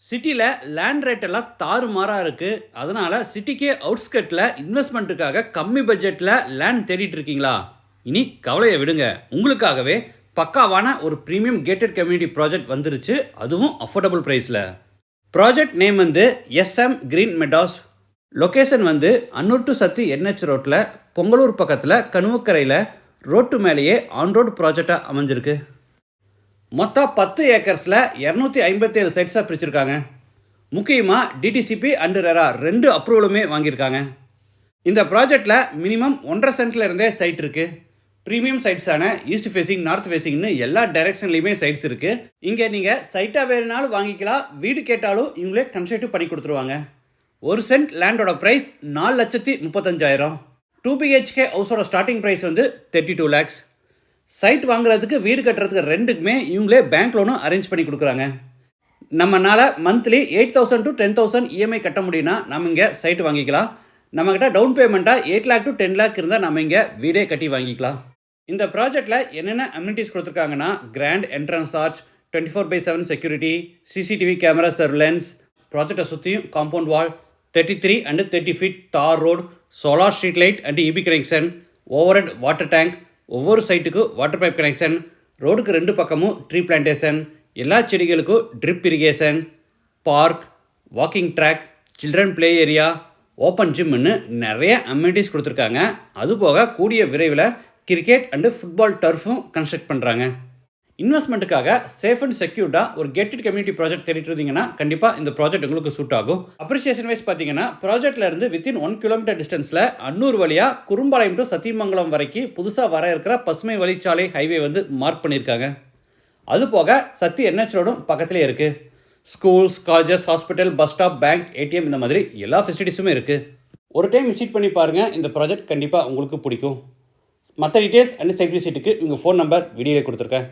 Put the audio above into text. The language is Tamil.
சிட்டில லேண்ட் ரேட் எல்லாம் தாறுமாறா இருக்கு. அதனால சிட்டிக்கு அவுட்ஸ்கட்ல இன்வெஸ்ட்மெண்ட்டுக்காக கம்மி பட்ஜெட்ல லேண்ட் தேடிட்டு இருக்கீங்களா? இனி கவலைய விடுங்க. உங்களுக்காகவே பக்காவான ஒரு பிரீமியம் கேட்டட் கம்யூனிட்டி ப்ராஜெக்ட் வந்துருச்சு. அதுவும் அஃபோர்டபுள் பிரைஸ்ல. ப்ராஜெக்ட் நேம் வந்து எஸ்எம் கிரீன் மெடாஸ். லொகேஷன் வந்து அன்னூர் டு சத்தி என்ஹெச் ரோட்ல பொங்கலூர் பக்கத்துல கணுவக்கரையில ரோட்டு மேலேயே ஆன் ரோடு ப்ராஜெக்டா அமைஞ்சிருக்கு. மொத்தம் 10 ஏக்கர்ஸில் 257 சைட்ஸாக பிரிச்சிருக்காங்க. முக்கியமாக டிடிசிபி அண்ட் ரெரா 2 அப்ரூவலுமே வாங்கியிருக்காங்க. இந்த ப்ராஜெக்டில் மினிமம் 1.5 சென்ட்ல இருந்தே சைட் இருக்குது. ப்ரீமியம் சைட்ஸான ஈஸ்ட் ஃபேஸிங், நார்த் ஃபேஸிங்னு எல்லா டைரெக்ஷன்லையுமே சைட்ஸ் இருக்குது. இங்கே நீங்கள் சைட்டாக வேணுனாலும் வாங்கிக்கலாம், வீடு கேட்டாலும் இவங்களே கன்ஸ்ட்ரக்டிவ் பண்ணி கொடுத்துருவாங்க. 1 சென்ட் லேண்டோட ப்ரைஸ் 4,35,000. 2 பிஹெச்கே ஹவுஸோட ஸ்டார்டிங் ப்ரைஸ் வந்து 32 lakhs. சைட் வாங்குறதுக்கு, வீடு கட்டுறதுக்கு ரெண்டுக்குமே இவங்களே பேங்க் லோனும் அரேஞ்ச் பண்ணி கொடுக்குறாங்க. நம்மனால மந்த்லி 8,000 to 10,000 இஎம்ஐ கட்ட முடியும்னா நம்ம இங்கே சைட் வாங்கிக்கலாம். நம்மக்கிட்ட டவுன் பேமெண்ட்டாக 8 lakh to 10 lakh இருந்தால் நம்ம இங்கே வீடே கட்டி வாங்கிக்கலாம். இந்த ப்ராஜெக்டில் என்னென்ன அம்யூனிட்டிஸ் கொடுத்துருக்காங்கன்னா, grand entrance arch, 24/7 security, CCTV camera surveillance, ப்ராஜெக்டை சுற்றியும் காம்பவுண்ட் வால், 33 and 30 feet தார் road, solar street light and EB connection, overhead water tank, ஒவ்வொரு சைட்டுக்கும் வாட்டர் பைப் கனெக்ஷன், ரோடுக்கு 2 பக்கமும் ட்ரீ பிளான்டேஷன், எல்லா செடிகளுக்கும் drip irrigation, park, walking track, children play area, open ஜிம்னு நிறைய அம்யூனிட்டிஸ் கொடுத்துருக்காங்க. அதுபோக கூடிய விரைவில் கிரிக்கெட் அண்டு ஃபுட்பால் டர்ஃபும் கன்ஸ்ட்ரக்ட் பண்ணுறாங்க. இன்வெஸ்ட்மெண்ட்டுக்காக சேஃப் அண்ட் செக்யூர்டாக ஒரு கேட்டட் கம்யூனிட்டி ப்ராஜெக்ட் தேடிட்டு இருந்தீங்கன்னா கண்டிப்பாக இந்த ப்ராஜெக்ட் உங்களுக்கு சூட் ஆகும். அப்ரிசியேஷன் வைஸ் பார்த்தீங்கன்னா, ப்ராஜெக்ட்ல இருந்து வித்தின் 1 kilometer டிஸ்டன்ஸில் அன்னூர் வழியாக குறும்பாளையம் டு சத்தியமங்கலம் வரைக்கும் புதுசாக வர இருக்கிற பசுமை வழிச்சாலை ஹைவே வந்து மார்க் பண்ணியிருக்காங்க. அதுபோக சத்தி என்ஹெச் ரோடும் பக்கத்திலே இருக்குது. Schools, colleges, hospital, bus stop, bank, ATM இந்த மாதிரி எல்லா ஃபெசிலிட்டிஸுமே இருக்குது. ஒரு டைம் விசிட் பண்ணி பாருங்கள், இந்த ப்ராஜெக்ட் கண்டிப்பாக உங்களுக்கு பிடிக்கும். மற்ற டீட்டெயில்ஸ் அண்ட் சைட் விசிட்டுக்கு உங்கள் ஃபோன் நம்பர் வீடியோவில் கொடுத்துருக்கேன்.